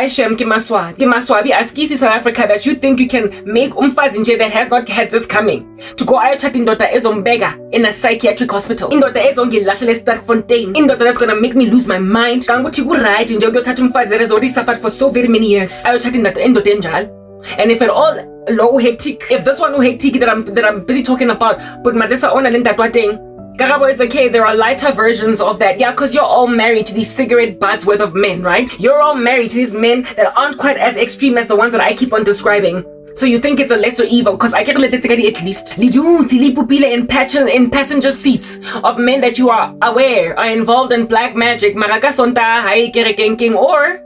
I shem ki maswabi askisi South Africa that you think you can make umfazi nje that has not had this coming to go ayothatha indoda ezombeka in a psychiatric hospital, indoda ezongilahlela eStarkfontein, indoda that's gonna make me lose my mind. Kanguthi ku right nje ukuyothatha umfazi that has already suffered for so very many years ayothatha indoda enjalo. And if at all low hectic, if this one hectic that I'm busy talking about, but madesa ona lentatwa thing, Karabo, it's okay, there are lighter versions of that. Yeah, because you're all married to these cigarette butts worth of men, right? You're all married to these men that aren't quite as extreme as the ones that I keep on describing. So you think it's a lesser evil, because I get let it at least. In passenger seats of men that you are aware are involved in black magic, or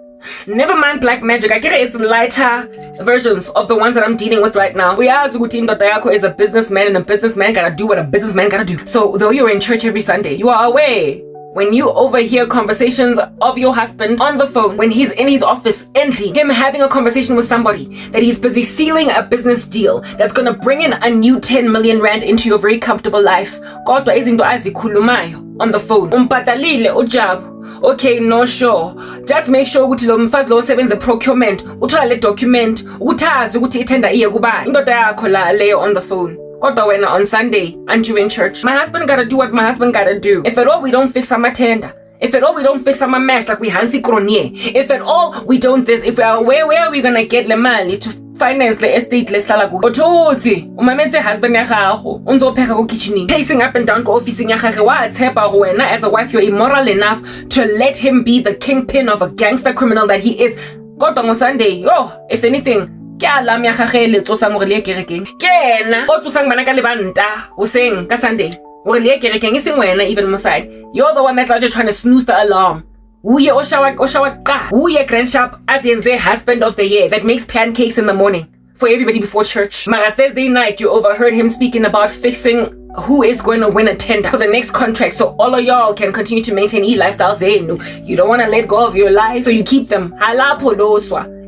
never mind black magic. I get it's lighter versions of the ones that I'm dealing with right now. We are Dayako is a businessman, and a businessman gotta do what a businessman gotta do. So though you're in church every Sunday, you are away when you overhear conversations of your husband on the phone, when he's in his office, endly, him having a conversation with somebody, that he's busy sealing a business deal that's gonna bring in a new 10 million rand into your very comfortable life. Kodwa izinto azikhulumayo on the phone. Umpatalile ujab. Okay, no sure. Just make sure ukuthi lo mfazi lo sebenza procurement, uthola le document, utazi ukuthi itenda iye kuba indoda yakho la leyo on the phone. Kodwa wena on Sunday, aren't you in church? My husband gotta do what my husband gotta do. If at all we don't fix our tender, if at all we don't fix our match like we Hansi Cronier, if at all we don't this, if we are where are we gonna get the money to finance the estate lehlala ku? Othothi umametse husband ya gago unzopheka ku kitchening, pacing up and down ko officing ya gage wa tshepa go wena as a wife you're immoral enough to let him be the kingpin of a gangster criminal that he is. Kodwa on Sunday, if anything, ke alarm ya gage le tsosa mo re le kerekeng kena o tsosang bana ka lebanta o seng ka Sunday o re le kerekeng iseng wena even mo side. You're the one that's actually trying to snooze the alarm. Uye oshawa qa uye grand shop as yenze husband of the year that makes pancakes in the morning for everybody before church. Mara Thursday night you overheard him speaking about fixing who is going to win a tender for the next contract so all of y'all can continue to maintain lifestyles. You don't want to let go of your life, so you keep them.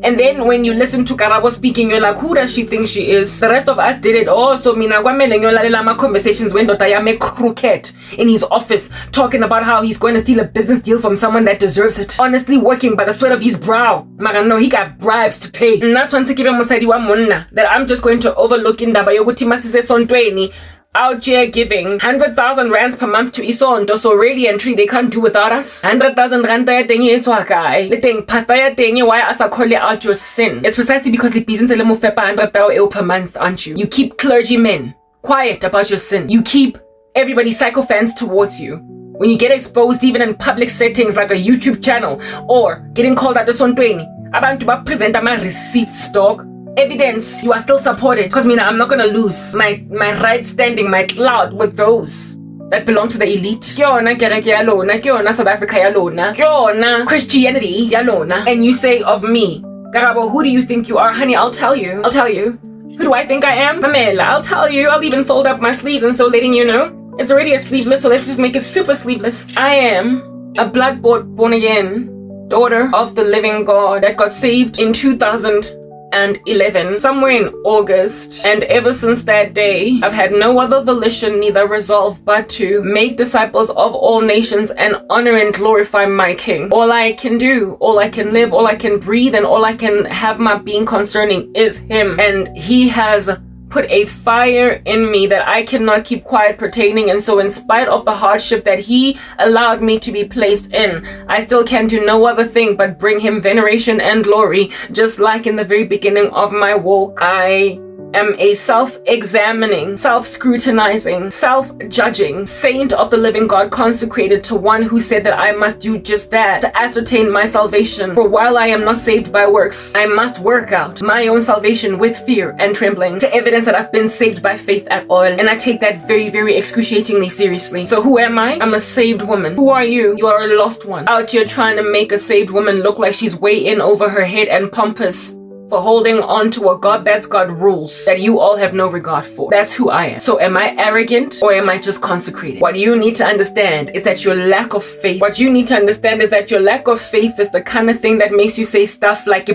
And then when you listen to Karabo speaking, you're like, who does she think she is? The rest of us did it all. So mina conversations when Dotayame crooked in his office talking about how he's going to steal a business deal from someone that deserves it. Honestly working by the sweat of his brow. Marano, he got bribes to pay. And that's when that I'm just going to overlook in Dabayoguti out here giving 100,000 rands per month to Isondo, so really and truly they can't do without us. 100,000 rand ya teng e tswa kae? Le teng pastor ya teng why asa call out your sin? It's precisely because the business le mo fepa 100,000 per month, aren't you? You keep clergymen quiet about your sin. You keep everybody sycophants towards you. When you get exposed even in public settings like a YouTube channel or getting called out to Sontweni, abantu ba present my receipts, dog. Evidence, you are still supported, because I'm not gonna lose my right standing, my clout with those that belong to the elite. Kyona kereke yalona, kyona South Africa yalona, kyona Christianity yalona. And you say of me, Karabo, who do you think you are? Honey, I'll tell you. Who do I think I am? Mamela, I'll tell you. I'll even fold up my sleeves and so letting you know. It's already a sleeveless, so let's just make it super sleeveless. I am a blood-bought, born-again daughter of the living God that got saved in 2011, somewhere in August, and ever since that day I've had no other volition, neither resolve, but to make disciples of all nations and honor and glorify my King. All I can do, all I can live, all I can breathe, and all I can have my being concerning is Him, and He has put a fire in me that I cannot keep quiet pertaining, and so in spite of the hardship that He allowed me to be placed in, I still can do no other thing but bring Him veneration and glory, just like in the very beginning of my walk. I am a self-examining, self-scrutinizing, self-judging saint of the living God, consecrated to one who said that I must do just that to ascertain my salvation. For while I am not saved by works, I must work out my own salvation with fear and trembling to evidence that I've been saved by faith at all. And I take that very, very excruciatingly seriously. So who am I? I'm a saved woman. Who are you? You are a lost one, out here trying to make a saved woman look like she's way in over her head and pompous for holding on to a God that's got rules that you all have no regard for. That's who I am. So am I arrogant or am I just consecrated? What you need to understand is that your lack of faith, is the kind of thing that makes you say stuff like,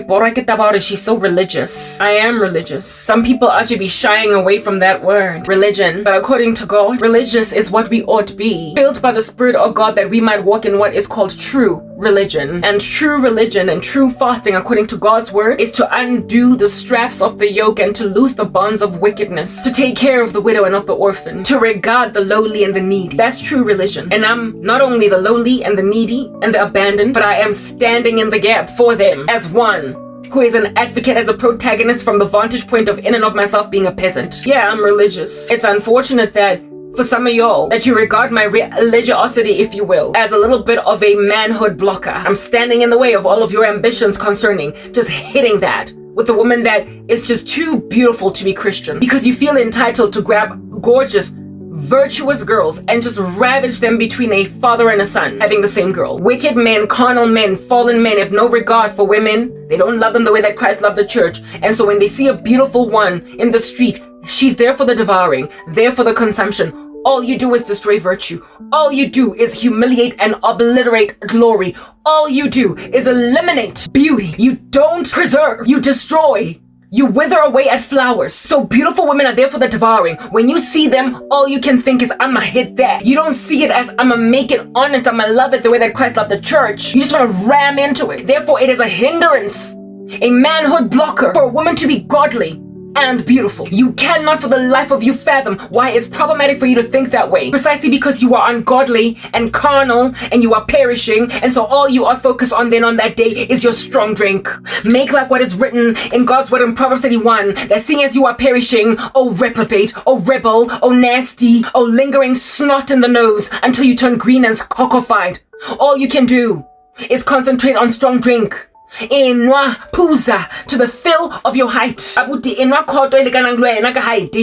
she's so religious. I am religious. Some people ought to be shying away from that word, religion. But according to God, religious is what we ought to be, filled by the Spirit of God, that we might walk in what is called true religion. And true religion and true fasting, according to God's word, is to undo the straps of the yoke and to loose the bonds of wickedness, to take care of the widow and of the orphan, to regard the lowly and the needy. That's true religion. And I'm not only the lowly and the needy and the abandoned, but I am standing in the gap for them as one who is an advocate, as a protagonist from the vantage point of in and of myself being a peasant. Yeah, I'm religious. It's unfortunate that for some of y'all, that you regard my religiosity, if you will, as a little bit of a manhood blocker. I'm standing in the way of all of your ambitions concerning just hitting that with a woman that is just too beautiful to be Christian, because you feel entitled to grab gorgeous, virtuous girls and just ravage them between a father and a son having the same girl. Wicked men, carnal men, fallen men have no regard for women. They don't love them the way that Christ loved the church. And so when they see a beautiful one in the street, she's there for the devouring, there for the consumption. All you do is destroy virtue. All you do is humiliate and obliterate glory. All you do is eliminate beauty. You don't preserve, you destroy. You wither away at flowers. So beautiful women are there for the devouring. When you see them, all you can think is, I'ma hit that. You don't see it as, I'ma make it honest, I'ma love it the way that Christ loved the church. You just want to ram into it. Therefore, it is a hindrance, a manhood blocker for a woman to be godly and beautiful. You cannot for the life of you fathom why it's problematic for you to think that way. Precisely because you are ungodly and carnal and you are perishing, and so all you are focused on then on that day is your strong drink. Make like what is written in God's word in Proverbs 31, that seeing as you are perishing, oh reprobate, oh rebel, oh nasty, oh lingering snot in the nose until you turn green and cockfied. All you can do is concentrate on strong drink. Enwa puza to the fill of your height. Abuti enwa khoto elekanangwe enaka height.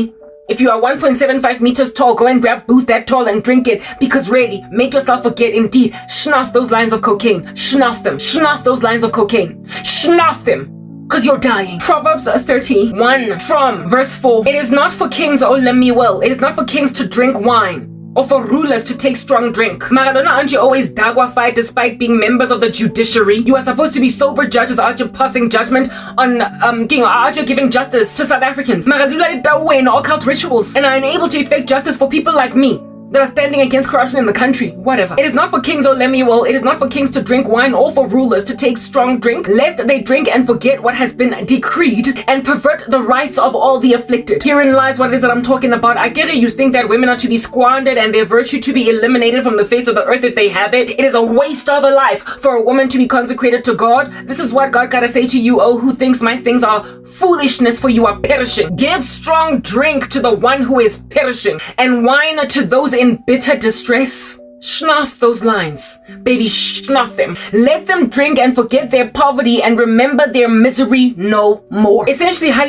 If you are 1.75 meters tall, go and grab booze that tall and drink it, because really, make yourself forget, indeed, schnuff those lines of cocaine. Schnuff them. Schnuff those lines of cocaine. Schnuff them. Because you're dying. Proverbs 31 from verse 4. It is not for kings, O Lemuel. It is not for kings to drink wine, or for rulers to take strong drink. Maradona, aren't you always dagwafied despite being members of the judiciary? You are supposed to be sober judges. Aren't you passing judgment on aren't you giving justice to South Africans? Maradona dawe in occult rituals and are unable to effect justice for people like me that are standing against corruption in the country. Whatever. It is not for kings, O Lemuel. It is not for kings to drink wine, or for rulers to take strong drink, lest they drink and forget what has been decreed and pervert the rights of all the afflicted. Herein lies what it is that I'm talking about. I get it. You think that women are to be squandered and their virtue to be eliminated from the face of the earth if they have it. It is a waste of a life for a woman to be consecrated to God. This is what God gotta say to you, oh, who thinks my things are foolishness, for you are perishing. Give strong drink to the one who is perishing, and wine to those in bitter distress. Schnuff those lines, baby, schnuff them. Let them drink and forget their poverty and remember their misery no more. Essentially, you are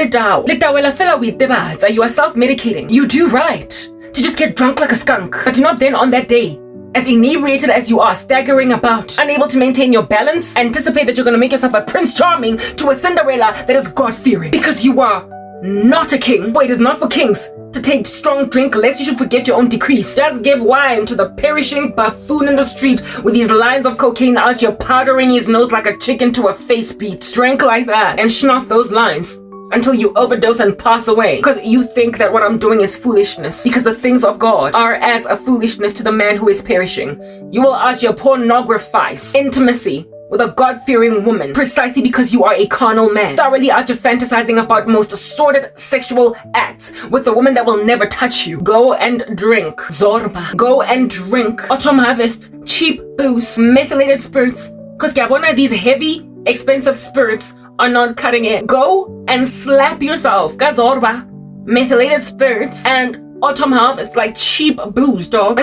self-medicating. You do right to just get drunk like a skunk, but do not then on that day, as inebriated as you are, staggering about, unable to maintain your balance, anticipate that you're going to make yourself a Prince Charming to a Cinderella that is God-fearing, because you are not a king. For it is not for kings to take strong drink, lest you should forget your own decrease. Just give wine to the perishing buffoon in the street with these lines of cocaine out here powdering his nose like a chicken to a face beat. Drink like that and schnuff those lines until you overdose and pass away, because you think that what I'm doing is foolishness, because the things of God are as a foolishness to the man who is perishing. You will out here pornographize intimacy with a God-fearing woman, precisely because you are a carnal man, thoroughly out here fantasizing about most sordid sexual acts with a woman that will never touch you. Go and drink Zorba. Go and drink Autumn Harvest, cheap booze, methylated spirits, because these heavy, expensive spirits are not cutting it. Go and slap yourself. Zorba, methylated spirits, and Autumn Harvest, like cheap booze, dog.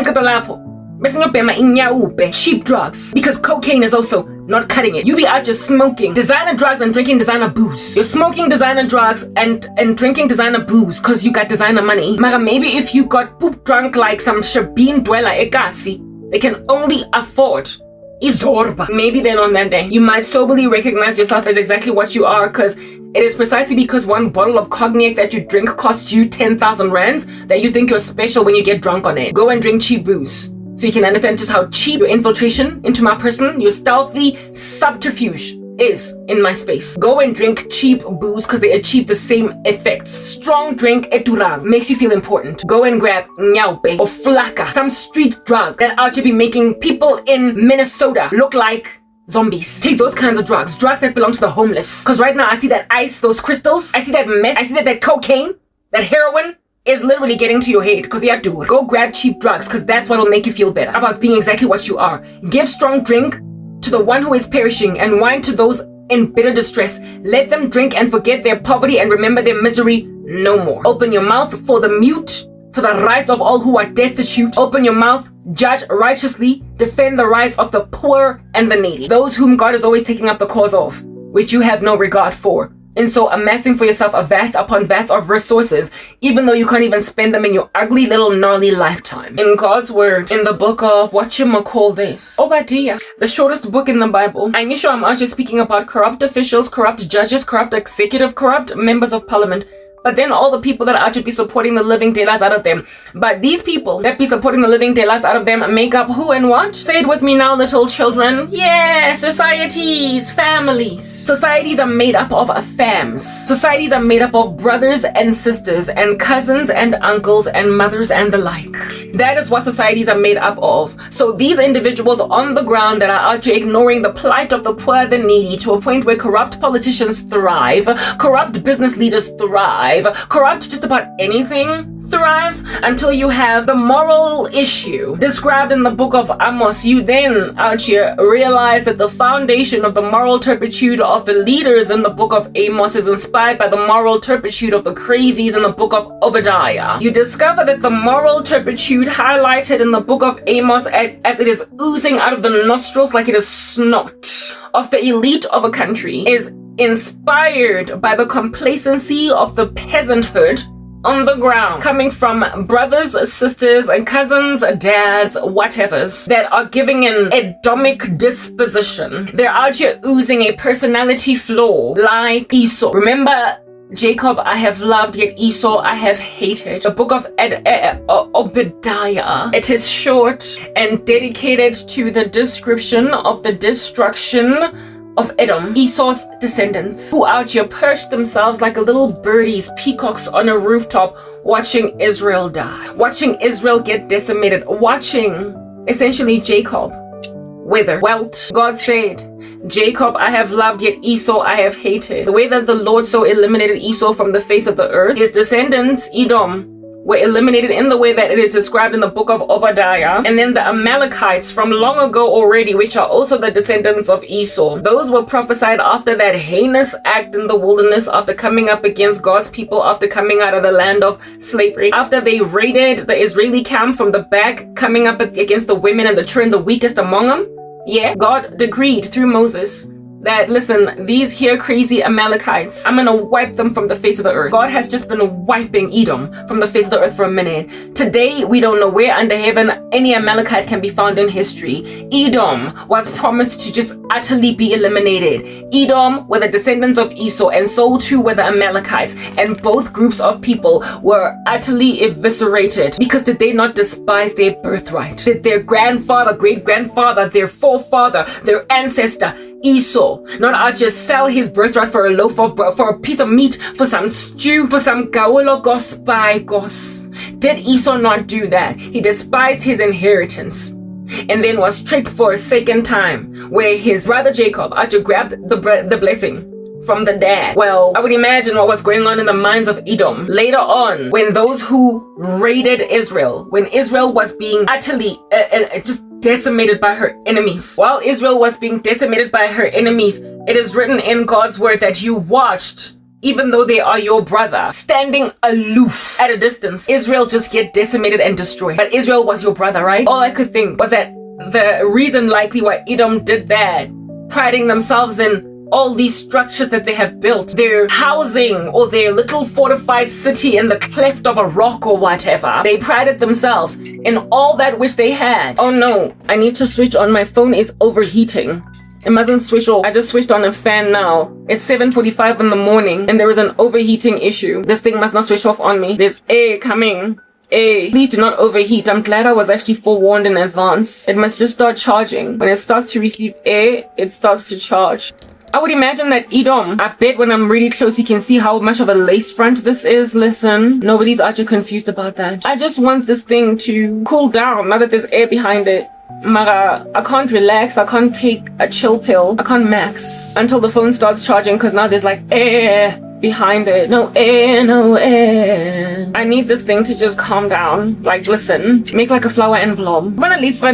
Cheap drugs, because cocaine is also not cutting it. You be out just smoking designer drugs and drinking designer booze. You're smoking designer drugs and drinking designer booze because you got designer money. Mara, maybe if you got poop drunk like some Shabin Dwella Ekasi, they can only afford Izorba. Maybe then on that day, you might soberly recognize yourself as exactly what you are, because it is precisely because one bottle of cognac that you drink costs you 10,000 rands that you think you're special when you get drunk on it. Go and drink cheap booze, so you can understand just how cheap your infiltration into my person, your stealthy subterfuge is in my space. Go and drink cheap booze because they achieve the same effects. Strong drink eturang makes you feel important. Go and grab nyaupe or flaka, some street drug that out to be making people in Minnesota look like zombies. Take those kinds of drugs that belong to the homeless. Because right now I see that ice, those crystals, I see that meth, I see that cocaine, that heroin is literally getting to your head. Because yeah, dude, go grab cheap drugs because that's what will make you feel better about being exactly what you are. Give strong drink to the one who is perishing and wine to those in bitter distress. Let them drink and forget their poverty and remember their misery no more. Open your mouth for the mute, for the rights of all who are destitute. Open your mouth, judge righteously, defend the rights of the poor and the needy, those whom God is always taking up the cause of, which you have no regard for. And so amassing for yourself a vats upon vats of resources, even though you can't even spend them in your ugly little gnarly lifetime. In God's word, in the book of, whatchamacall this, Obadiah, the shortest book in the Bible. And you sure I'm not just speaking about corrupt officials, corrupt judges, corrupt executive, corrupt members of parliament, but then all the people that are to be supporting the living daylights out of them. But these people that be supporting the living daylights out of them make up who and what? Say it with me now, little children. Yeah, societies, families. Societies are made up of fams. Societies are made up of brothers and sisters and cousins and uncles and mothers and the like. That is what societies are made up of. So these individuals on the ground that are out here ignoring the plight of the poor, the needy, to a point where corrupt politicians thrive, corrupt business leaders thrive, corrupt just about anything thrives, until you have the moral issue described in the book of Amos. You then out here realize that the foundation of the moral turpitude of the leaders in the book of Amos is inspired by the moral turpitude of the crazies in the book of Obadiah. You discover that the moral turpitude highlighted in the book of Amos as it is oozing out of the nostrils like it is snot of the elite of a country is inspired by the complacency of the peasanthood on the ground, coming from brothers, sisters, and cousins, dads, whatevers, that are giving an Edomic disposition. They're out here oozing a personality flaw like Esau. Remember, Jacob I have loved, yet Esau I have hated. The book of Obadiah. It is short and dedicated to the description of the destruction of Edom, Esau's descendants, who out here perched themselves like little birdies, peacocks on a rooftop, watching Israel die, watching Israel get decimated, watching essentially Jacob wither, wilt. God said, Jacob I have loved, yet Esau I have hated. The way that the Lord so eliminated Esau from the face of the earth, his descendants, Edom, were eliminated in the way that it is described in the book of Obadiah. And then the Amalekites from long ago already, which are also the descendants of Esau, those were prophesied after that heinous act in the wilderness, after coming up against God's people, after coming out of the land of slavery, after they raided the Israeli camp from the back, coming up against the women and the children, the weakest among them. Yeah, God decreed through Moses that, listen, these here crazy Amalekites, I'm gonna wipe them from the face of the earth. God has just been wiping Edom from the face of the earth for a minute. Today, we don't know where under heaven any Amalekite can be found in history. Edom was promised to just utterly be eliminated. Edom were the descendants of Esau, and so too were the Amalekites. And both groups of people were utterly eviscerated because did they not despise their birthright? Did their grandfather, great-grandfather, their forefather, their ancestor, Esau, not out just sell his birthright for a loaf of bread, for a piece of meat, for some stew, for some gaologos by gos? Did Esau not do that? He despised his inheritance and then was tricked for a second time, where his brother Jacob out to grab the blessing from the dad. Well, I would imagine what was going on in the minds of Edom later on, when those who raided Israel, when Israel was being utterly just decimated by her enemies. While Israel was being decimated by her enemies, it is written in God's word that you watched, even though they are your brother, standing aloof at a distance, Israel just get decimated and destroyed. But Israel was your brother, right? All I could think was that the reason likely why Edom did that, priding themselves in all these structures that they have built, their housing or their little fortified city in the cleft of a rock or whatever, they prided themselves in all that which they had. Oh no, I need to switch on. My phone is overheating. It mustn't switch off. I just switched on a fan now. It's 7:45 in the morning and there is an overheating issue. This thing must not switch off on me. There's air coming. Hey, please do not overheat. I'm glad I was actually forewarned in advance. It must just start charging. When it starts to receive air, it starts to charge. I would imagine that Edom, I bet when I'm really close you can see how much of a lace front this is. Listen, nobody's actually confused about that. I just want this thing to cool down now that there's air behind it. Mara, I can't relax, I can't take a chill pill, I can't max until the phone starts charging, because now there's like air behind it. No air, no air. I need this thing to just calm down. Like, listen, make like a flower and bloom. Like, it's oh,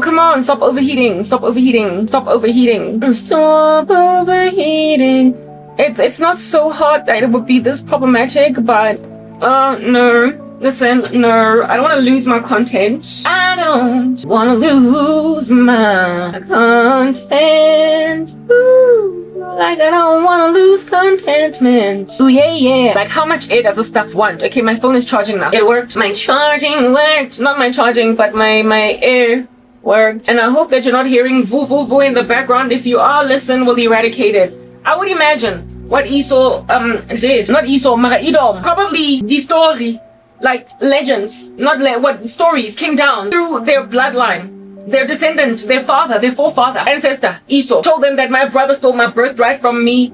come on, stop overheating, stop overheating, stop overheating, stop overheating. It's not so hot that it would be this problematic, but no. Listen, no, I don't want to lose my content. I don't want to lose my content. Ooh, like I don't want to lose contentment. Ooh, yeah, yeah. Like, how much air does the stuff want? Okay, my phone is charging now. It worked. My charging worked. Not my charging, but my air worked. And I hope that you're not hearing voo voo voo in the background. If you are, listen, we'll eradicate it. I would imagine what Esau did. Not Esau, Mara Edom. Probably the story. Like legends, not what stories came down through their bloodline, their descendant, their father, their forefather, ancestor, Esau, told them that my brother stole my birthright from me.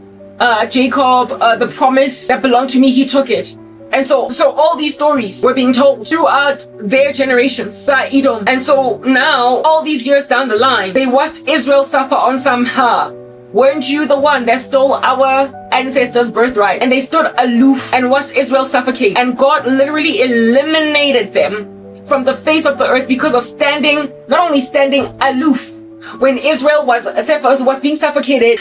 Jacob, the promise that belonged to me, he took it. And so all these stories were being told throughout their generations, Edom. And so now, all these years down the line, they watched Israel suffer on some Weren't you the one that stole our ancestors' birthright? And they stood aloof and watched Israel suffocate. And God literally eliminated them from the face of the earth because of not only standing aloof when Israel was being suffocated,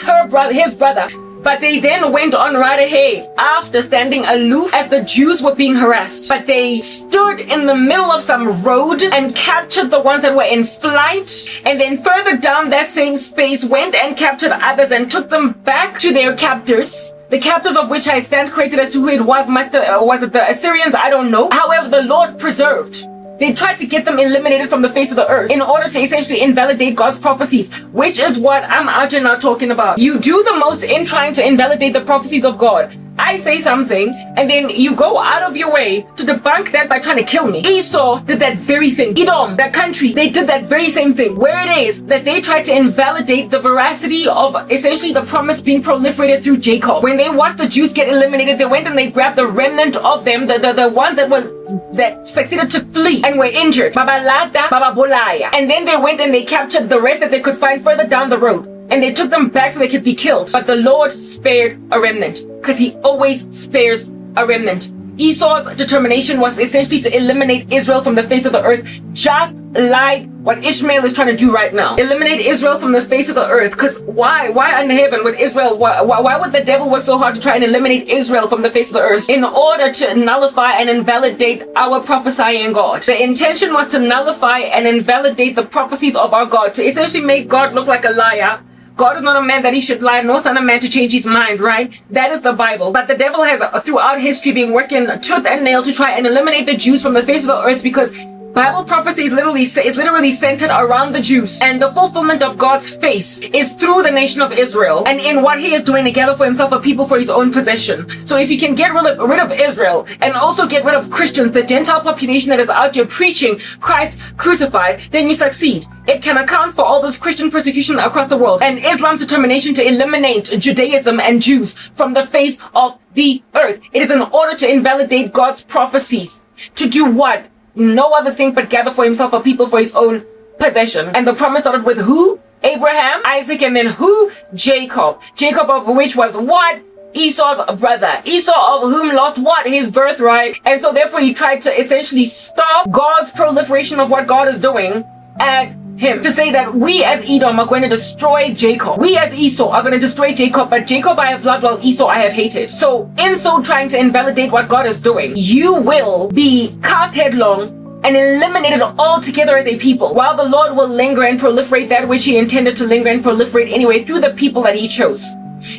his brother, but they then went on right ahead after standing aloof as the Jews were being harassed. But they stood in the middle of some road and captured the ones that were in flight, and then further down that same space went and captured others and took them back to their captors. The captors of which I stand corrected as to who it was. Was it the Assyrians? I don't know. However, the Lord preserved. They tried to get them eliminated from the face of the earth in order to essentially invalidate God's prophecies, which is what I'm out here now talking about. You do the most in trying to invalidate the prophecies of God. I say something, and then you go out of your way to debunk that by trying to kill me. Esau did that very thing. Edom, that country, they did that very same thing. Where it is that they tried to invalidate the veracity of essentially the promise being proliferated through Jacob. When they watched the Jews get eliminated, they went and they grabbed the remnant of them, the ones that succeeded to flee and were injured. Babalata, Bababolaya. And then they went and they captured the rest that they could find further down the road. And they took them back so they could be killed. But the Lord spared a remnant, because he always spares a remnant. Esau's determination was essentially to eliminate Israel from the face of the earth, just like what Ishmael is trying to do right now. Eliminate Israel from the face of the earth. Because why under heaven would Israel, why would the devil work so hard to try and eliminate Israel from the face of the earth? In order to nullify and invalidate our prophesying God. The intention was to nullify and invalidate the prophecies of our God, to essentially make God look like a liar. God is not a man that he should lie, nor son of man to change his mind, right? That is the Bible. But the devil has, throughout history, been working tooth and nail to try and eliminate the Jews from the face of the earth, because Bible prophecy is literally centered around the Jews. And the fulfillment of God's face is through the nation of Israel and in what he is doing to gather for himself a people for his own possession. So if you can get rid of Israel and also get rid of Christians, the Gentile population that is out there preaching Christ crucified, then you succeed. It can account for all this Christian persecution across the world and Islam's determination to eliminate Judaism and Jews from the face of the earth. It is in order to invalidate God's prophecies. To do what? No other thing but gather for himself a people for his own possession. And the promise started with who? Abraham, Isaac, and then who? Jacob. Jacob, of which was what? Esau's brother. Esau, of whom lost what? His birthright. And so therefore he tried to essentially stop God's proliferation of what God is doing at him. To say that we as Edom are going to destroy Jacob. We as Esau are going to destroy Jacob, but Jacob I have loved while Esau I have hated. So in so trying to invalidate what God is doing, you will be cast headlong and eliminated altogether as a people, while the Lord will linger and proliferate that which he intended to linger and proliferate anyway through the people that he chose.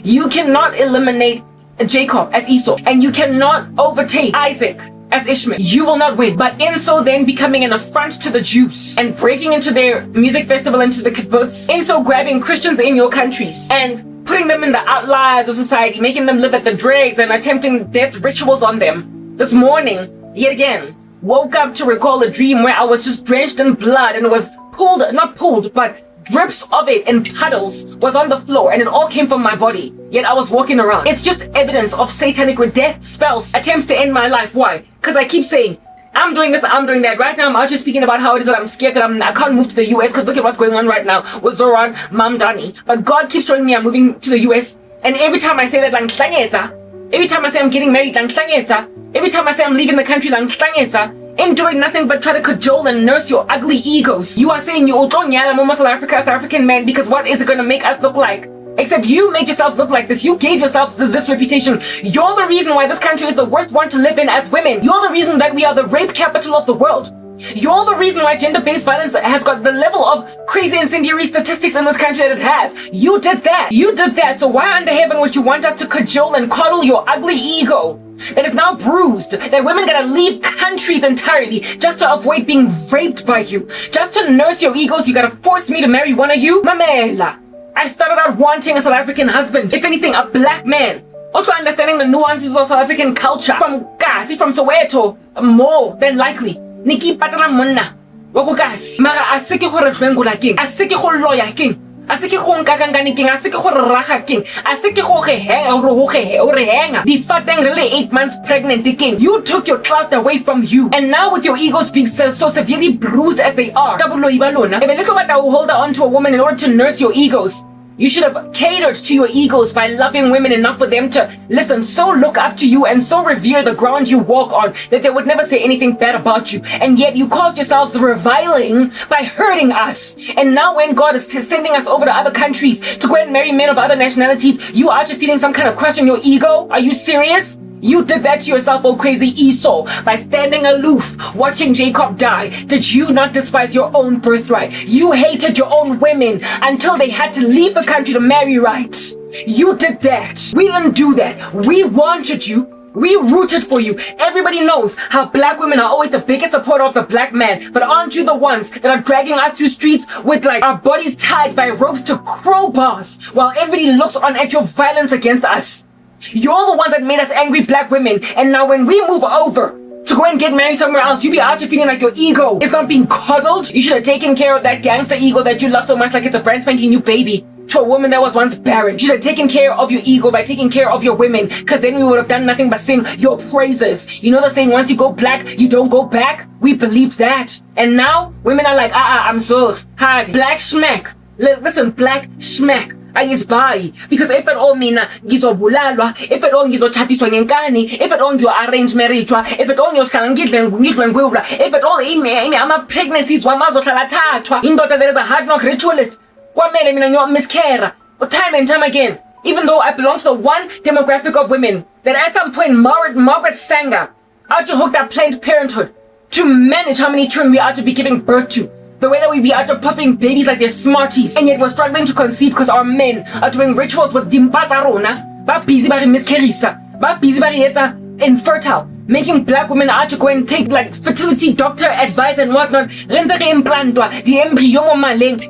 You cannot eliminate Jacob as Esau, and you cannot overtake Isaac as Ishmael. You will not win. But in so then becoming an affront to the Jews and breaking into their music festival, into the kibbutz, in so grabbing Christians in your countries and putting them in the outliers of society, making them live at the dregs and attempting death rituals on them. This morning, yet again, woke up to recall a dream where I was just drenched in blood and was but drips of it in puddles was on the floor, and it all came from my body, yet I was walking around. It's just evidence of satanic death spells, attempts to end my life. Why? Because I keep saying I'm doing this, I'm doing that. Right now, I'm actually speaking about how it is that I'm scared that I can't move to the US because look at what's going on right now with Zoran Mamdani. But God keeps showing me I'm moving to the US. And every time I say that, every time I say I'm getting married, every time I say I'm leaving the country, ain't doing nothing but try to cajole and nurse your ugly egos. You are saying you South Africa as African man because what is it going to make us look like? Except you made yourselves look like this. You gave yourselves this reputation. You're the reason why this country is the worst one to live in as women. You're the reason that we are the rape capital of the world. You're the reason why gender-based violence has got the level of crazy incendiary statistics in this country that it has. You did that. You did that. So why under heaven would you want us to cajole and coddle your ugly ego that is now bruised, that women gotta leave countries entirely just to avoid being raped by you? Just to nurse your egos, you gotta force me to marry one of you? Mamela. I started out wanting a South African husband. If anything, a black man. Also understanding the nuances of South African culture. From Kasi, from Soweto, more than likely. Niki patala monna. Wako Kasi. Mara aseke gore dlwengula king. Aseke go lawyer king. Aseke go nkakangani king. Aseke go raga king. Aseke go henga. The fateng really 8 months pregnant king. You took your clout away from you. And now with your egos being so severely bruised as they are. Hold on to a woman in order to nurse your egos. You should have catered to your egos by loving women enough for them to listen, so look up to you and so revere the ground you walk on that they would never say anything bad about you. And yet you caused yourselves reviling by hurting us. And now when God is sending us over to other countries to go and marry men of other nationalities, you are just feeling some kind of crush on your ego? Are you serious? You did that to yourself, oh crazy Esau, by standing aloof, watching Jacob die. Did you not despise your own birthright? You hated your own women until they had to leave the country to marry right. You did that. We didn't do that. We wanted you. We rooted for you. Everybody knows how black women are always the biggest supporter of the black man. But aren't you the ones that are dragging us through streets with like our bodies tied by ropes to crowbars while everybody looks on at your violence against us? You're the ones that made us angry black women, and now when we move over to go and get married somewhere else, you be out here feeling like your ego is not being cuddled. You should have taken care of that gangster ego that you love so much like it's a brand spanking new baby to a woman that was once barren. You should have taken care of your ego by taking care of your women, because then we would have done nothing but sing your praises. You know the saying, once you go black, you don't go back? We believed that. And now, women are like, I'm so hard. Black schmack. Listen, black schmack. Ayizibhayi, because if at all mina ngizobulalwa, if at all ngizochatiswa ngenkani, if at all ngiyo-arrange marriage, if at all ngiyohlala ngidlwengulwa, if at all ama-pregnancies wami azohlala thathwa, indoda that is a hard knock ritualist, kwamele mina ngiyo-miscarry time and time again, even though I belong to the one demographic of women that at some point Margaret Sanger actually hooked up Planned Parenthood to manage how many children we are to be giving birth to. The way that we be out there popping babies like they're smarties, and yet we're struggling to conceive because our men are doing rituals with dimpatsarona, ba busy bari miscarrisa, ba busy bari etsa infertile, making black women out to go and take like fertility doctor advice and whatnot. The embryo.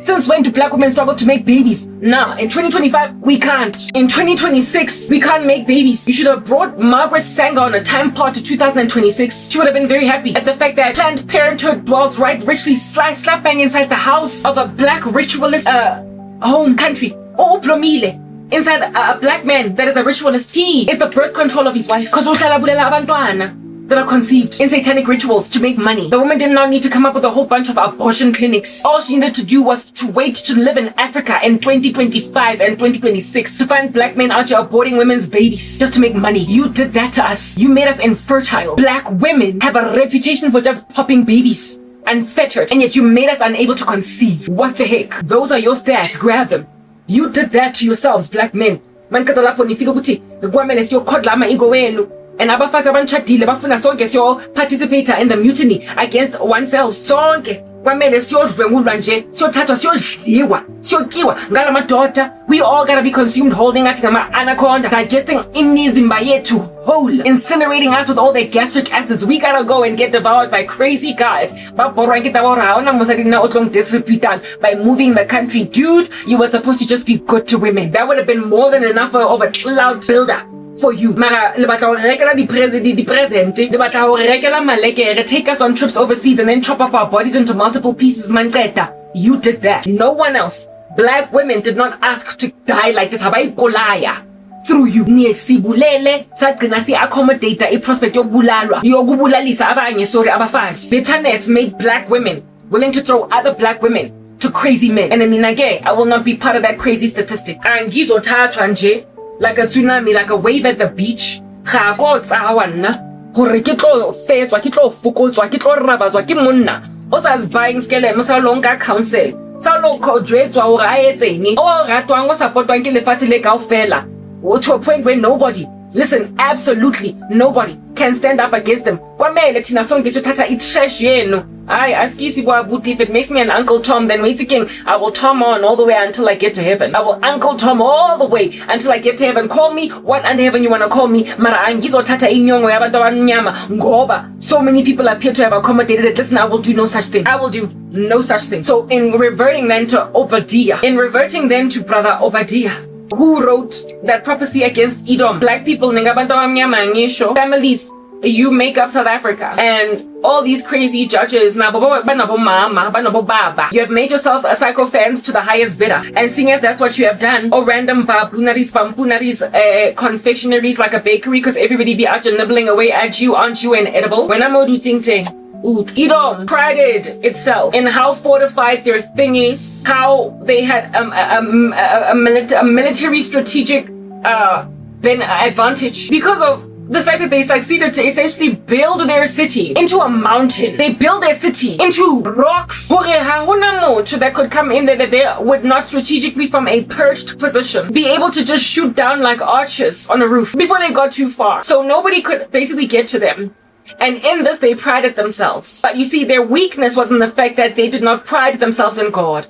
Since when do black women struggle to make babies? Nah, in 2025 we can't. In 2026 we can't make babies. You should have brought Margaret Sanger on a time pod to 2026. She would have been very happy at the fact that Planned Parenthood dwells right richly slap bang inside the house of a black ritualist home country. Oh, plomile. Inside a black man that is a ritualist, he is the birth control of his wife. Because that are conceived in satanic rituals to make money. The woman did not need to come up with a whole bunch of abortion clinics. All she needed to do was to wait to live in Africa in 2025 and 2026 to find black men out here aborting women's babies just to make money. You did that to us. You made us infertile. Black women have a reputation for just popping babies, unfettered, and yet you made us unable to conceive. What the heck? Those are your stats. Grab them. You did that to yourselves, black men. Man katalapo nifika ukuthi kwamele siyokhodla ama-ego wenu. And abafazi abanchadile bafuna sonke siyo-participate in the mutiny against oneself. Sonke kwamele siyodlwengulwa nje, siyothathwa, siyodliwa, siyokiwa ngala madoda. We all gotta be consumed holding at ngama-anaconda, digesting imizimba yethu whole, incinerating us with all their gastric acids. We gotta go and get devoured by crazy guys. By moving the country. Dude, you were supposed to just be good to women. That would have been more than enough of a cloud builder for you. Mara le batla ho rekela di present, le batla ho rekela malekere, take us on trips overseas and then chop up our bodies into multiple pieces. Manqeda, you did that. No one else. Black women did not ask to die like this. Habai polaya. through you. Nesibulele sagcina si-accommodate i-prospect yokubulalisa abanye abafazi. Bitterness made black women willing to throw other black women to crazy men. And I will not be part of that crazy statistic. Angizothathwa nje like a tsunami, like a wave at the beach. Ga go tsawa nna hore ke tlo fetswa, ke tlo fokotswa, ke tlo rabazwa ke monna o sa buying skele mo sa lonka council sa lo khodjetswa hore a etseng o ratwang o supportwang ke lefatshe le kaofela to a point where nobody, listen, absolutely nobody can stand up against them. Kwamele thina sonke sithatha i-trash yenu. Askisi bwabuti, if it makes me an Uncle Tom, then wait again, I will Tom on all the way until I get to heaven. I will Uncle Tom all the way until I get to heaven. Call me what under heaven you wanna call me. Mara angizothatha inyongo yabantu abamnyama ngoba so many people appear to have accommodated it. Listen, I will do no such thing. I will do no such thing. So in reverting then to Brother Obadiah, who wrote that prophecy against Edom, black people, families, you make up South Africa, and all these crazy judges, you have made yourselves a sycophants to the highest bidder, and seeing as that's what you have done, or random pampunaries, confectionaries like a bakery, because everybody be out nibbling away at you, aren't you inedible? When I'm Edom prided itself in how fortified their thing is, how they had a military strategic advantage because of the fact that they succeeded to essentially build their city into a mountain. They built their city into rocks. That could come in there, that they would not strategically from a perched position be able to just shoot down like archers on a roof before they got too far. So nobody could basically get to them. And in this, they prided themselves. But you see, their weakness was in the fact that they did not pride themselves in God.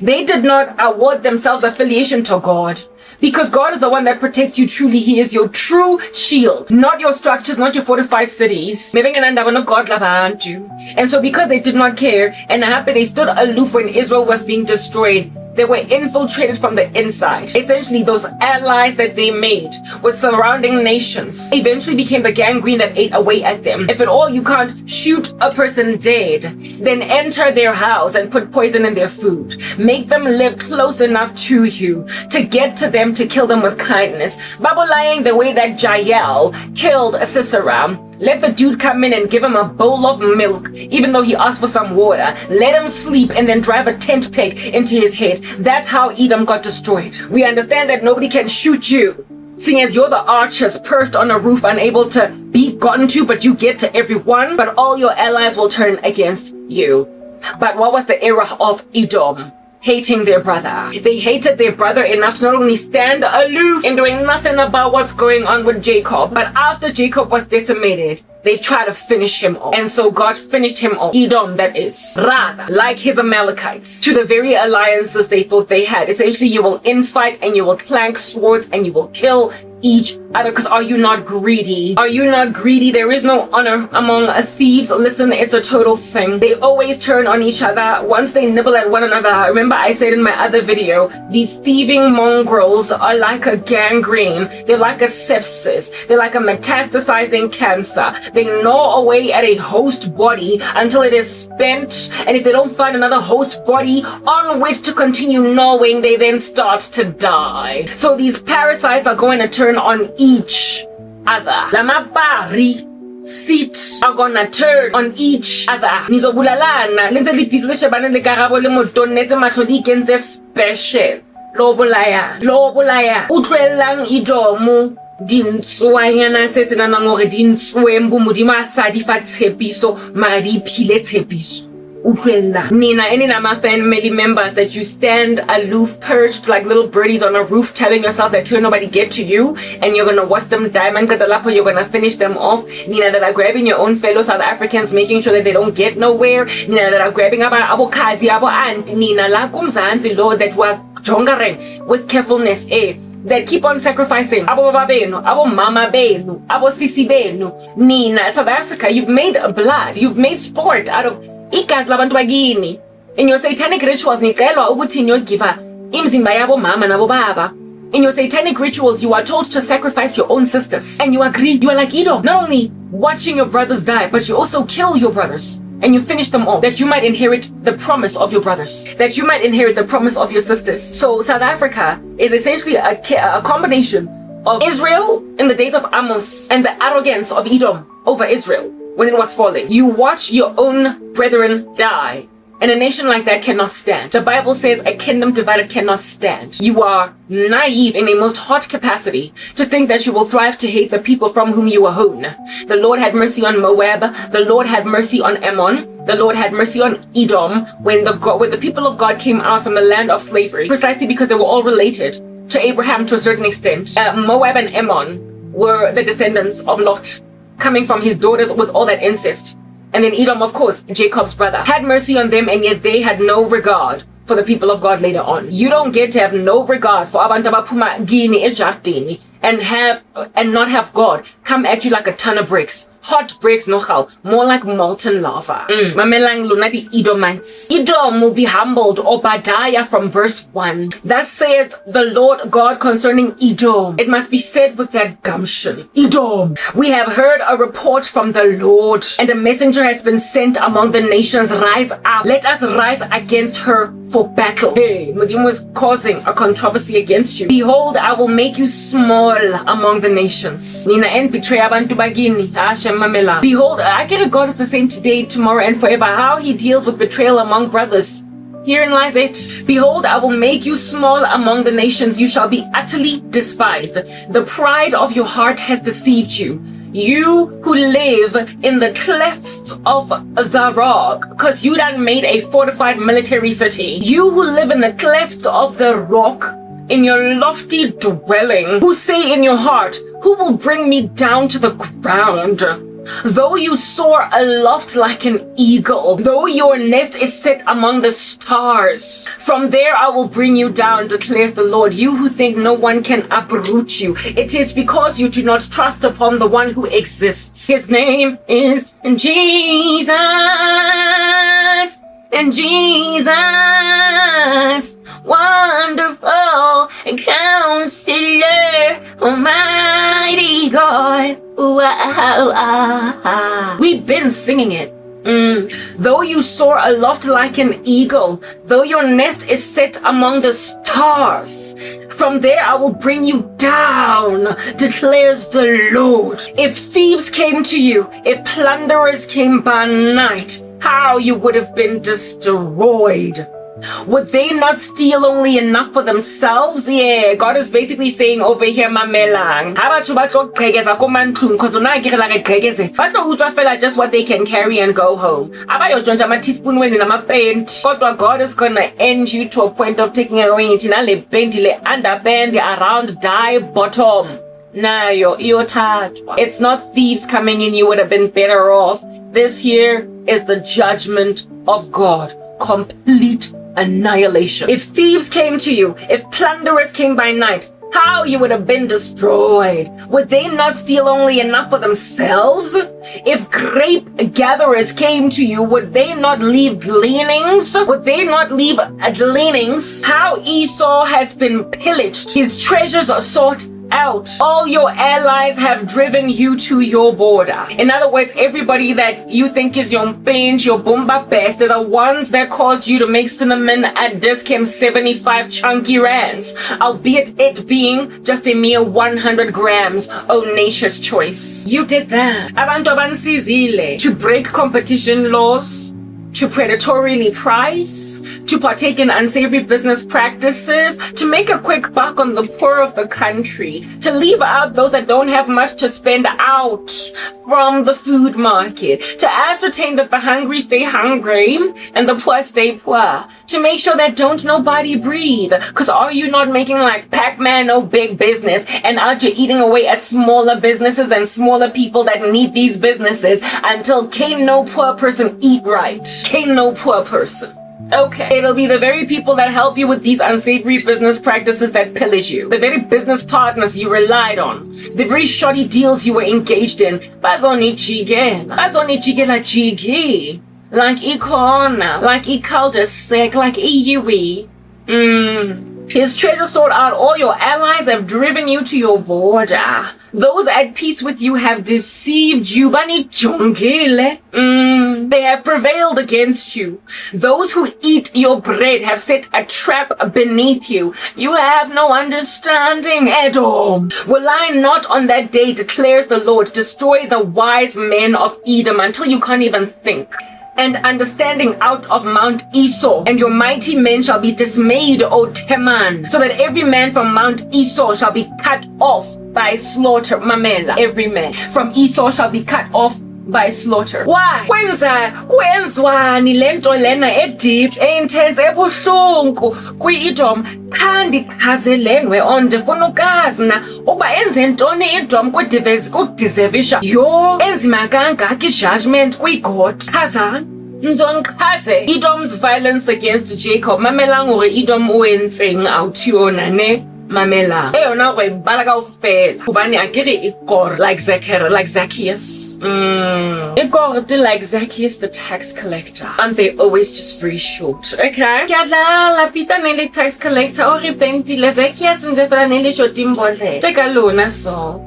They did not award themselves affiliation to God. Because God is the one that protects you truly. He is your true shield. Not your structures, not your fortified cities. And so because they did not care, and they stood aloof when Israel was being destroyed, they were infiltrated from the inside. Essentially, those allies that they made with surrounding nations eventually became the gangrene that ate away at them. If at all you can't shoot a person dead, then enter their house and put poison in their food. Make them live close enough to you to get to them, to kill them with kindness. Babolaying the way that Jael killed Sisera. Let the dude come in and give him a bowl of milk, even though he asked for some water. Let him sleep and then drive a tent peg into his head. That's how Edom got destroyed. We understand that nobody can shoot you, seeing as you're the archers perched on a roof, unable to be gotten to, but you get to everyone. But all your allies will turn against you. But what was the era of Edom? Hating their brother. They hated their brother enough to not only stand aloof and doing nothing about what's going on with Jacob, but after Jacob was decimated, they tried to finish him off. And so God finished him off. Edom, that is. Rather, like his Amalekites, to the very alliances they thought they had. Essentially, you will infight and you will clank swords and you will kill each other. Because are you not greedy? Are you not greedy? There is no honor among thieves. Listen, it's a total thing. They always turn on each other once they nibble at one another. Remember I said in my other video, these thieving mongrels are like a gangrene. They're like a sepsis. They're like a metastasizing cancer. They gnaw away at a host body until it is spent, and if they don't find another host body on which to continue gnawing, they then start to die. So these parasites are going to turn on each other. Lamapari seat are gonna turn on each other. Nizobulalana lenze libhizilishe bane le karabo le motone netse matlo di kenze special. Lo bolaya utlwelang Edomo dintswanyana se tsena nang hore dintswembu modimo a sa di fa tshepiso mara di phile tshepiso. Nina, any of my family members that you stand aloof, perched like little birdies on a roof, telling yourself that can't nobody get to you, and you're gonna watch them die, man, you're gonna finish them off. Nina, that are grabbing your own fellow South Africans, making sure that they don't get nowhere. Nina, that are grabbing abo kazi, abo aunt. Nina, la kumzanzi, Lord, that were jongering with carefulness, that keep on sacrificing. Abo baba benu, abo mama benu, abo sisi benu. Nina, South Africa, you've made blood, you've made sport out of igazi labantu bakini. In your satanic rituals nicelwa ukuthi niyogiva imzimba yabo mama nabo baba. In your satanic rituals you are told to sacrifice your own sisters, and you agree. You are like Edom, not only watching your brothers die, but you also kill your brothers. and you finish them all, that you might inherit the promise of your brothers, that you might inherit the promise of your sisters. So South Africa is essentially a combination of Israel in the days of Amos and the arrogance of Edom over Israel when it was falling. You watch your own brethren die, and a nation like that cannot stand. The Bible says a kingdom divided cannot stand. You are naive in a most hot capacity to think that you will thrive to hate the people from whom you were hewn. The Lord had mercy on Moab. The Lord had mercy on Ammon. The Lord had mercy on Edom when the people of God came out from the land of slavery, precisely because they were all related to Abraham to a certain extent. Moab and Ammon were the descendants of Lot, coming from his daughters with all that incest. And then Edom, of course, Jacob's brother, had mercy on them, and yet they had no regard for the people of God later on. You don't get to have no regard for abantu abaphuma kini ejardini and not have God come at you like a ton of bricks. Hot bricks, nogal, more like molten lava. Mamelang lunati Edomites. Edom will be humbled. Obadiah from verse 1. Thus saith the Lord God concerning Edom. It must be said with that gumption. Edom, we have heard a report from the Lord, and a messenger has been sent among the nations. Rise up. Let us rise against her for battle. Hey, Mudim was causing a controversy against you. Behold, I will make you small among the nations. Nina and betray abantu bagini. Behold, I get a God is the same today, tomorrow, and forever. How he deals with betrayal among brothers. Herein lies it. Behold, I will make you small among the nations. You shall be utterly despised. The pride of your heart has deceived you. You who live in the clefts of the rock, because you done made a fortified military city. You who live in the clefts of the rock, in your lofty dwelling, who say in your heart, who will bring me down to the ground? Though you soar aloft like an eagle, though your nest is set among the stars, from there I will bring you down, declares the Lord. You who think no one can uproot you, it is because you do not trust upon the one who exists. His name is Jesus, and Jesus, wonderful Counselor, Almighty God. We've been singing it. Though you soar aloft like an eagle, though your nest is set among the stars, from there I will bring you down, declares the Lord. If thieves came to you, if plunderers came by night, how you would have been destroyed. Would they not steal only enough for themselves? Yeah, God is basically saying over here, Mamelang, because just what they can carry and go home. God is gonna end you to a point of taking away underband around die bottom. Nah, you're tired. It's not thieves coming in, you would have been better off. This here is the judgment of God. Complete annihilation. If thieves came to you, if plunderers came by night, how you would have been destroyed. Would they not steal only enough for themselves? If grape gatherers came to you, would they not leave gleanings? Would they not leave gleanings? How Esau has been pillaged, his treasures are sought out. All your allies have driven you to your border. In other words, everybody that you think is your bench, your boomba best, are the ones that caused you to make cinnamon at Discam 75 chunky rands, albeit it being just a mere 100 grams. Audacious choice. You did that. Abantu abansizile to break competition laws, to predatorily price, to partake in unsavory business practices, to make a quick buck on the poor of the country, to leave out those that don't have much to spend out from the food market, to ascertain that the hungry stay hungry and the poor stay poor, to make sure that don't nobody breathe. Because are you not making like Pac-Man, no big business, and aren't you eating away at smaller businesses and smaller people that need these businesses until can't no poor person eat right? Can't no poor person. Okay, it'll be the very people that help you with these unsavory business practices that pillage you, the very business partners you relied on, the very shoddy deals you were engaged in. Bazonichigela chigi, like Icona, like Icaldesec, like Iui. His treasure sought out. All your allies have driven you to your border. Those at peace with you have deceived you. Bani jongile. Edom, they have prevailed against you. Those who eat your bread have set a trap beneath you. You have no understanding, Edom. Will I not on that day, declares the Lord, destroy the wise men of Edom until you can't even think, and understanding out of Mount Esau, and your mighty men shall be dismayed, O Teman, so that every man from Mount Esau shall be cut off by slaughter. Mamela, every man from Esau shall be cut off by slaughter. Why? Kwenzwani lento lena deep, intense, ebuhlungu kwi-Edom. Khandichazelenwe ndifuna ukazi na uba enze ntoni i-Edom kudiservisha yho enzima kangaka i-judgment kwi-God. Khazani nzonqhaze Edom's violence against Jacob. Mamela gore Edom o entseng out yona ne. Mamela eyona go ibala kaofela kubani akere ikor like Zacchaeus. Ikor like Zacchaeus the tax collector, and they always just very short. Okay, kyadlala Peter neli tax collector o repentile Zacchaeus nje fela neli short imbodlela teka lona so.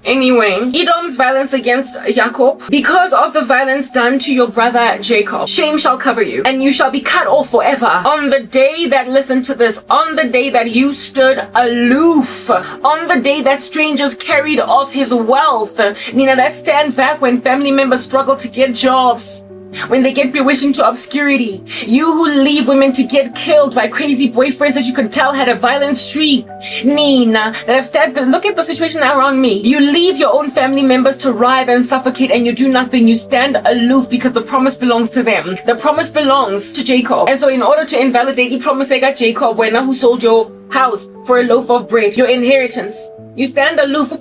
Anyway, Edom's violence against Jacob, because of the violence done to your brother Jacob, shame shall cover you, and you shall be cut off forever. On the day that, listen to this, on the day that you stood aloof, on the day that strangers carried off his wealth, Nina, that stand back when family members struggle to get jobs, when they get bewitched into obscurity, you who leave women to get killed by crazy boyfriends that you could tell had a violent streak, Nina, that have stabbed. Look at the situation around me. You leave your own family members to writhe and suffocate, and you do nothing. You stand aloof because the promise belongs to them. The promise belongs to Jacob. And so in order to invalidate the promise they got Jacob, when who sold your house for a loaf of bread, your inheritance, you stand aloof,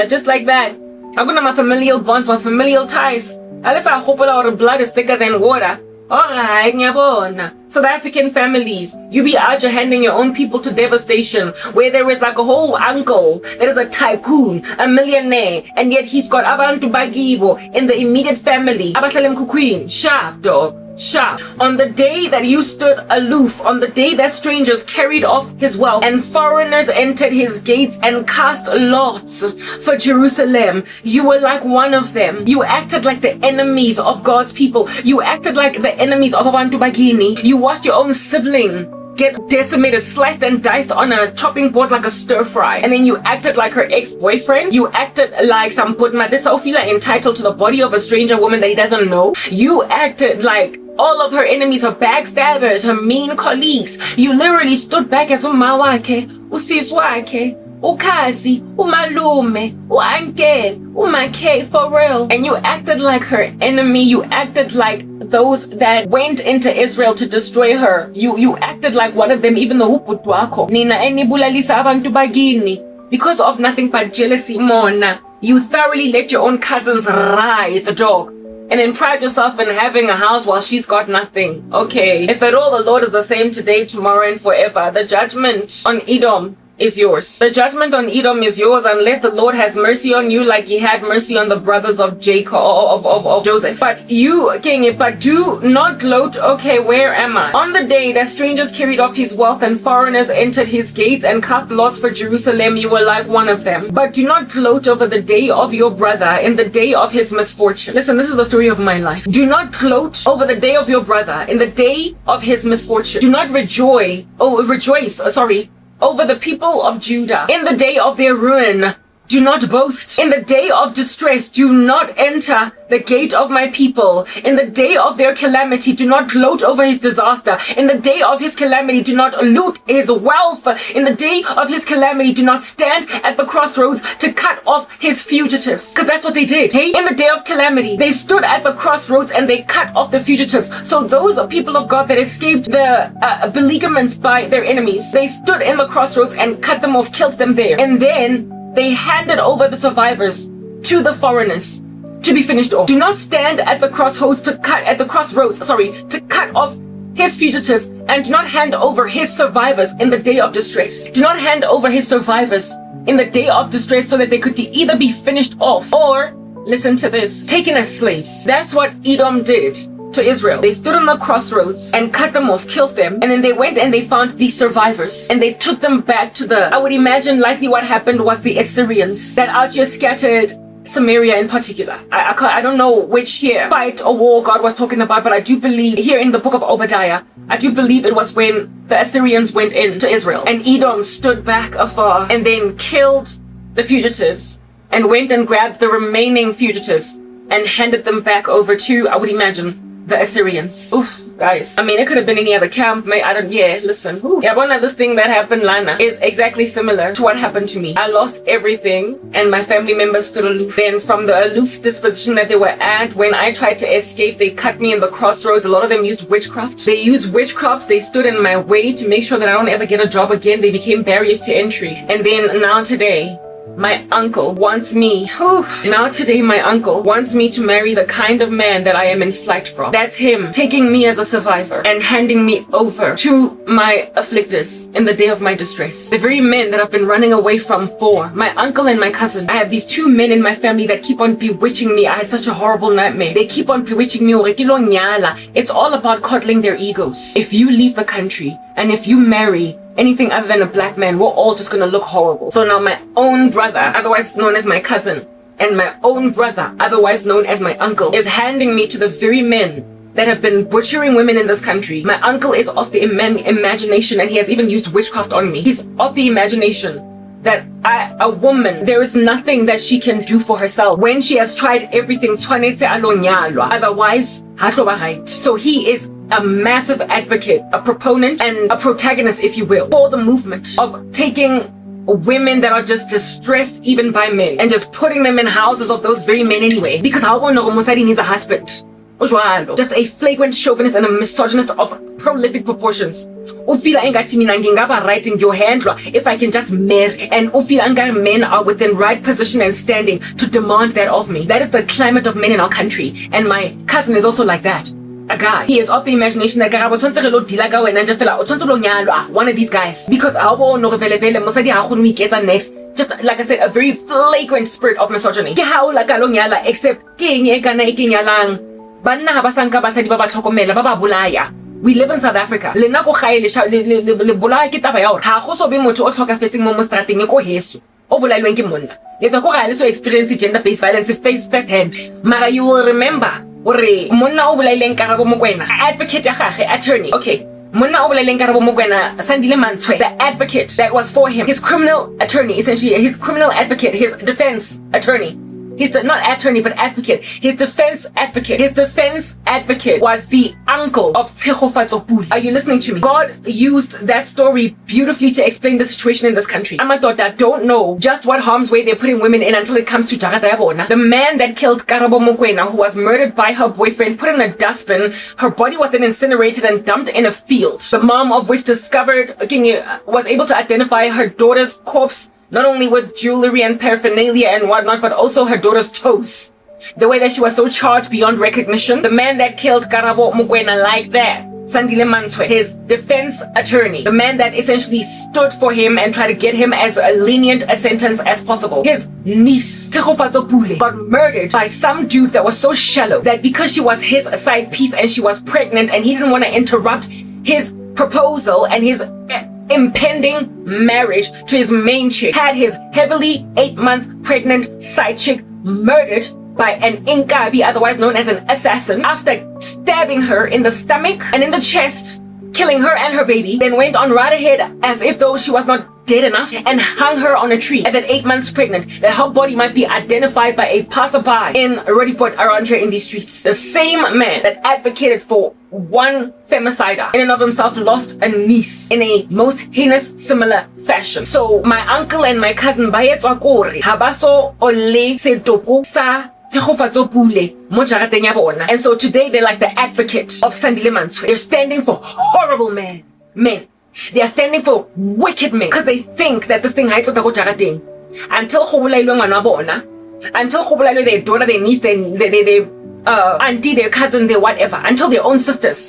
just like that. I'm gonna my familial bonds, my familial ties. Unless I hope our blood is thicker than water. Alright, nyabona. South African families, you be out here handing your own people to devastation, where there is like a whole uncle that is a tycoon, a millionaire, and yet he's got abantu bagibo in the immediate family. Abahlale mkhukhwini. Sharp, dog. Sharp. On the day that you stood aloof, on the day that strangers carried off his wealth and foreigners entered his gates and cast lots for Jerusalem, you were like one of them. You acted like the enemies of God's people. You acted like the enemies of Abantu Bagini. You watched your own sibling get decimated, sliced and diced on a chopping board like a stir fry, and then you acted like her ex-boyfriend. You acted like some Putmadisofila entitled to the body of a stranger woman that he doesn't know. You acted like all of her enemies, her backstabbers, her mean colleagues. You literally stood back as umawake, usiswake, ukhazi, umalume, uankel, umake, for real. And you acted like her enemy. You acted like those that went into Israel to destroy her. You acted like one of them, even though uputwako. Nina enibulalisa abantu bagini. Because of nothing but jealousy, Mona. You thoroughly let your own cousins ride the dog, and then pride yourself in having a house while she's got nothing. Okay, if at all the Lord is the same today, tomorrow, and forever, the judgment on Edom is yours. The judgment on Edom is yours unless the Lord has mercy on you like he had mercy on the brothers of Jacob, of Joseph. But you, king, but do not gloat. Okay, where am I? On the day that strangers carried off his wealth and foreigners entered his gates and cast lots for Jerusalem, you were like one of them. But do not gloat over the day of your brother in the day of his misfortune. Listen, this is the story of my life. Do not gloat over the day of your brother in the day of his misfortune. Do not rejoice, over the people of Judah in the day of their ruin. Do not boast. In the day of distress, do not enter the gate of my people. In the day of their calamity, do not gloat over his disaster. In the day of his calamity, do not loot his wealth. In the day of his calamity, do not stand at the crossroads to cut off his fugitives. Because that's what they did. Hey, in the day of calamity, they stood at the crossroads and they cut off the fugitives. So those people of God that escaped the beleaguerments by their enemies, they stood in the crossroads and cut them off, killed them there. And then they handed over the survivors to the foreigners to be finished off. Do not stand at the crossroads to cut off his fugitives, and do not hand over his survivors in the day of distress. Do not hand over his survivors in the day of distress so that they could either be finished off or, listen to this, taken as slaves. That's what Edom did to Israel. They stood on the crossroads and cut them off, killed them, and then they went and they found these survivors and they took them back to I would imagine likely what happened was the Assyrians that out here scattered Samaria in particular. I don't know which fight or war God was talking about, but I do believe here in the book of Obadiah, I do believe it was when the Assyrians went into Israel and Edom stood back afar and then killed the fugitives and went and grabbed the remaining fugitives and handed them back over to, I would imagine, the Assyrians. Oof, guys. I mean, it could have been any other camp. Listen. Yeah, one of this thing that happened, Lana, is exactly similar to what happened to me. I lost everything and my family members stood aloof. Then from the aloof disposition that they were at, when I tried to escape, they cut me in the crossroads. A lot of them used witchcraft. They stood in my way to make sure that I don't ever get a job again. They became barriers to entry. And then now today, my uncle wants me to marry the kind of man that I am in flight from. That's him taking me as a survivor and handing me over to my afflictors in the day of my distress. The very men that I've been running away from for my uncle and my cousin. I have these two men in my family that keep on bewitching me. I had such a horrible nightmare. They keep on bewitching me. It's all about coddling their egos. If you leave the country and if you marry anything other than a black man, we're all just gonna look horrible. So now my own brother, otherwise known as my cousin, and my own brother, otherwise known as my uncle, is handing me to the very men that have been butchering women in this country. My uncle is of the imagination, and he has even used witchcraft on me. He's of the imagination that a woman, there is nothing that she can do for herself when she has tried everything. Otherwise, so he is a massive advocate, a proponent, and a protagonist, if you will, for the movement of taking women that are just distressed even by men and just putting them in houses of those very men anyway. Because Mosadi needs a husband. Just a flagrant chauvinist and a misogynist of prolific proportions. Ufila engathi mina ngingaba right your handler if I can just marry, and ufila anga men are within right position and standing to demand that of me. That is the climate of men in our country, and my cousin is also like that. A guy. He is of the imagination that one of these guys. Because next, just like I said, a very flagrant spirit of misogyny. Except we live in South Africa. Experience gender-based violence firsthand. Mara, you will remember advocate attorney. Okay. The advocate that was for him, his criminal attorney, essentially his criminal advocate, his defense attorney. Not attorney, but advocate. His defense advocate was the uncle of Tshegofatso Puli. Are you listening to me? God used that story beautifully to explain the situation in this country. Amadoda don't know just what harm's way they're putting women in until it comes to Jarata Yabona. The man that killed Karabo Mokoena, who was murdered by her boyfriend, put in a dustbin. Her body was then incinerated and dumped in a field. The mom of which was able to identify her daughter's corpse, not only with jewelry and paraphernalia and whatnot, but also her daughter's toes. The way that she was so charged beyond recognition. The man that killed Karabo Mokoena like that, Sandile Manswe, his defense attorney, the man that essentially stood for him and tried to get him as lenient a sentence as possible. His niece, Tshegofatso Puli, got murdered by some dude that was so shallow that because she was his side piece and she was pregnant and he didn't want to interrupt his proposal and his impending marriage to his main chick, had his heavily 8-month pregnant side chick murdered by an Inkabi, otherwise known as an assassin, after stabbing her in the stomach and in the chest, killing her and her baby, then went on right ahead as if though she was not dead enough and hung her on a tree at that 8 months pregnant, that her body might be identified by a passerby in a report around here in these streets. The same man that advocated for one femicide in and of himself lost a niece in a most heinous similar fashion. So my uncle and my cousin Bayetswa Kore habaso ole setopo sa Tshegofatso Puli mo jarateng ya bona. And so today they're like the advocate of Sandile Manswe. They're standing for horrible men. They are standing for wicked men because they think that this thing until their daughter, their niece, their auntie, their cousin, their whatever, until their own sisters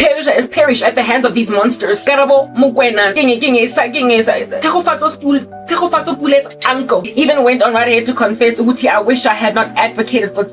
perish at the hands of these monsters. Karabo Mokoena, Tshegofatso Pule's uncle even went on right ahead to confess, I wish I had not advocated for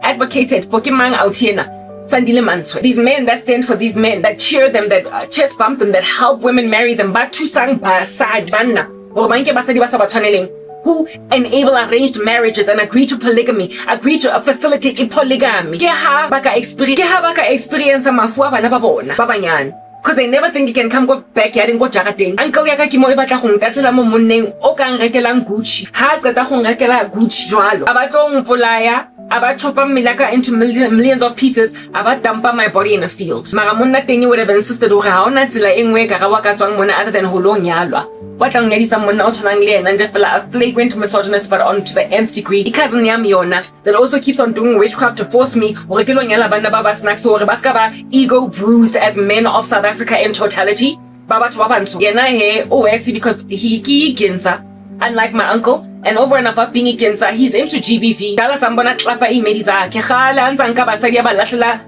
Kimang Autiena. Sandile Manswe. These men that stand for these men, that cheer them, that chest bump them, that help women marry them. But to sang side banna. Or banke basadi basa batshwaneleng. who enable arranged marriages and agree to polygamy, agree to facilitate polygamy. Ke ha baka experience mafu a bana ba bona ba banyane. Because they never think you can come go backyard and go jagateng. Uncle ya ka ke mo e batla go ntatlela mo monneng o ka nrekelang Gucci. Ha qeta go nrekela Gucci jwalo. Aba tlo mpolaya, aba chopa milaka into millions of pieces, aba dumpa my body in a field. Mara monna teng would have insisted hore ha ona tsela engwe ka ga wa ka tswang mona other than ho lo nyalwa. What lang nyadisa monna o tshwanang le ena nje fela a flagrant misogynist but on to the nth degree. Cousin yam yona that also keeps on doing witchcraft to force me hore ke lo nyala bana ba ba snacks hore ba ska ba ego bruised as men of South Africa in totality. Baba to babanso. Yena he OXC because he ginza. Unlike my uncle, and over and above being ginza, he's into GBV. Dala sambona tlapa email zakhe khala antsa nka basadi ba lahlela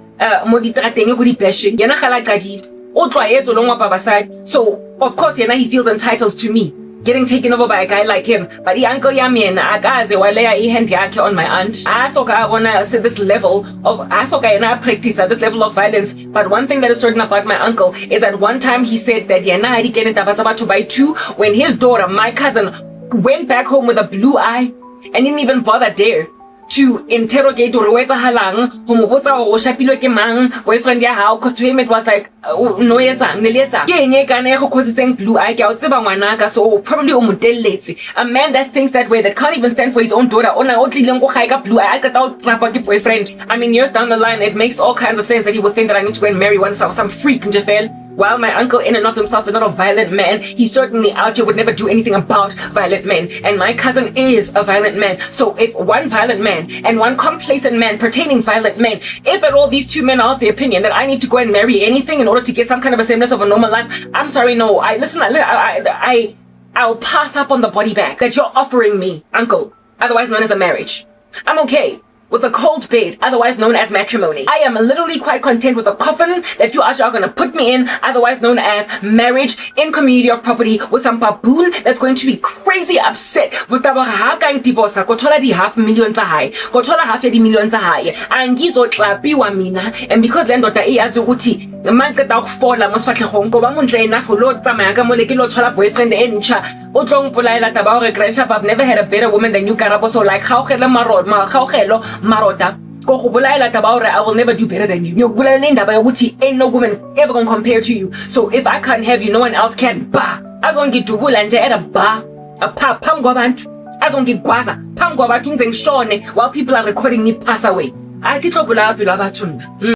mo ditrateng go di bashing. Yena khala qadi. O tlwaetse lo ngwa babasadi. So, of course, yena he feels entitled to me getting taken over by a guy like him. But the uncle yami yena akaze waleya ihand yakhe on my aunt. Asoka wanna say this level of asoka yena practice at this level of violence. But one thing that is certain about my uncle is that one time he said that yena had getting tabataba to buy two when his daughter, my cousin, went back home with a blue eye and didn't even bother there to interrogate Ruweza Halang, Homobota or Shapilo Kemang, boyfriend ya how, cause to him it was like no yeta, Nelieta. Gay Ganeko cause it's blue eye out Wanaka, so probably Omudelete. A man that thinks that way that can't even stand for his own daughter, on a only Longo Hika blue eye got out Rapaki boyfriend. I mean years down the line it makes all kinds of sense that he would think that I need to go and marry one some freak in Jafel. While my uncle in and of himself is not a violent man, he certainly out here would never do anything about violent men. And my cousin is a violent man. So if one violent man and one complacent man pertaining violent men, if at all these two men are of the opinion that I need to go and marry anything in order to get some kind of a semblance of a normal life, I'm sorry, no. I'll pass up on the body bag that you're offering me, uncle, otherwise known as a marriage. I'm okay with a cold bed, otherwise known as matrimony. I am literally quite content with a coffin that you are going to put me in, otherwise known as marriage, in community of property with some baboon that's going to be crazy upset with the haka divorce. Kotola di $500,000 high, kotola $500,000 high, and gizo tlapiwa mina. And because then dota e azuguti, the man get out for la mosfatle honko, bamuntle enough for Lord Tamaka molekilo tola boyfriend encha. Otlong polaila tabao regresha, I've never had a better woman than you, Karabo. So like how marod, Marota. I will never do better than you. Ain't no woman ever gonna compare to you. So if I can't have you, no one else can. Ba. As one get to Bulanje at a bar. A pam guabantu. As one get guaza. Pam guabatungs and shone while people are recording me pass away. I get trouble out with